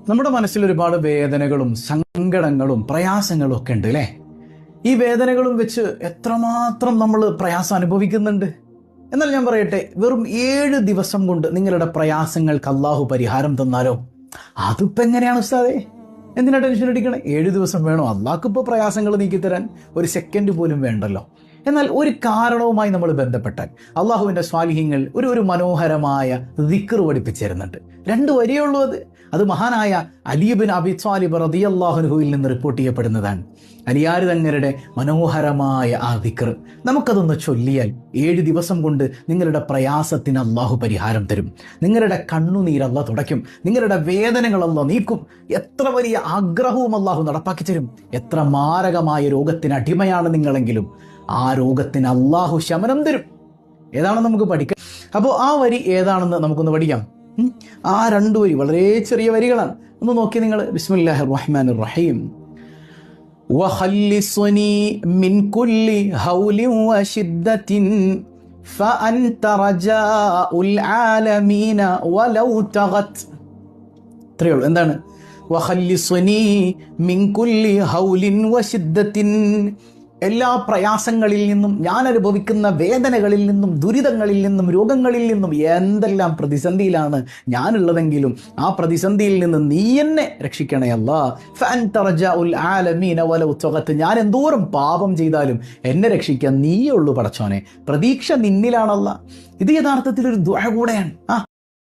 നമ്മുടെ മനസ്സിൽ ഒരുപാട് വേദനകളും സങ്കടങ്ങളും പ്രയാസങ്ങളും ഒക്കെ ഉണ്ട് അല്ലേ? ഈ വേദനകളും വെച്ച് എത്രമാത്രം നമ്മൾ പ്രയാസം അനുഭവിക്കുന്നുണ്ട്. എന്നാൽ ഞാൻ പറയട്ടെ, വെറും 7 ദിവസം കൊണ്ട് നിങ്ങളുടെ പ്രയാസങ്ങൾക്ക് അള്ളാഹു പരിഹാരം തന്നാലോ? അതിപ്പോൾ എങ്ങനെയാണ് ഉസ്താദേ? എന്തിനാ ടെൻഷൻ അടിക്കണേ? 7 ദിവസം വേണോ? അള്ളാഹ്ക്കിപ്പോൾ പ്രയാസങ്ങൾ നീക്കിത്തരാൻ 1 സെക്കൻഡ് പോലും വേണ്ടല്ലോ. എന്നാൽ ഒരു കാരണവുമായി നമ്മൾ ബന്ധപ്പെട്ടാൽ അള്ളാഹുവിൻ്റെ സ്വാലിഹ്യങ്ങൾ ഒരു മനോഹരമായ ദിക്ർ പഠിപ്പിച്ചു തരുന്നുണ്ട്. 2 വരിയേ ഉള്ളൂ. അത് മഹാനായ അലി ഇബ്നു അബി ത്വാലിബ് റളിയല്ലാഹു അൻഹുവിൽ നിന്ന് റിപ്പോർട്ട് ചെയ്യപ്പെടുന്നതാണ്. അലിയാർ തങ്ങളുടെ മനോഹരമായ ആ ദിക്ർ നമുക്കതൊന്ന് ചൊല്ലിയാൽ 7 ദിവസം കൊണ്ട് നിങ്ങളുടെ പ്രയാസത്തിന് അള്ളാഹു പരിഹാരം തരും. നിങ്ങളുടെ കണ്ണുനീർ അള്ളാഹു തുടയ്ക്കും. നിങ്ങളുടെ വേദനകൾ അള്ളാഹു നീക്കും. എത്ര വലിയ ആഗ്രഹവും അള്ളാഹു നടപ്പാക്കി തരും. എത്ര മാരകമായ രോഗത്തിന് അടിമയാണ് നിങ്ങളെങ്കിലും ആ രോഗത്തിന് അള്ളാഹു ശമനം തരും. ഏതാണെന്ന് നമുക്ക് പഠിക്കാം. അപ്പോൾ ആ വരി ഏതാണെന്ന് നമുക്കൊന്ന് പഠിക്കാം. ആ 2 വരി വളരെ ചെറിയ വരികളാണ്. ഒന്ന് നോക്കി നിങ്ങൾ. ബിസ്മില്ലാഹിർ റഹ്മാനിർ റഹീം. വഖല്ലിസ്നി മിൻ കുല്ലി ഹൗലിൻ വശിദ്ദത്തിൻ ഫഅൻത റജാഉൽ ആലമീന വലൗ തഗത്. ഇത്രയേ ഉള്ളൂ. എന്താണ്? വഖല്ലിസ്നി മിൻ കുല്ലി ഹൗലിൻ വശിദ്ദത്തിൻ, എല്ലാ പ്രയാസങ്ങളിൽ നിന്നും, ഞാൻ അനുഭവിക്കുന്ന വേദനകളിൽ നിന്നും, ദുരിതങ്ങളിൽ നിന്നും, രോഗങ്ങളിൽ നിന്നും, എന്തെല്ലാം പ്രതിസന്ധിയിലാണ് ഞാനുള്ളതെങ്കിലും ആ പ്രതിസന്ധിയിൽ നിന്ന് നീ എന്നെ രക്ഷിക്കണേ അല്ലാ. ഫഅൻത റജാഉൽ ആലമീന വലൗ തഗത്, ഞാൻ എന്തോരം പാപം ചെയ്താലും എന്നെ രക്ഷിക്കാൻ നീയേ ഉള്ളൂ പടച്ചോനെ. പ്രതീക്ഷ നിന്നിലാണല്ലാ. ഇത് യഥാർത്ഥത്തിൽ ഒരു ദുആ കൂടെയാണ്.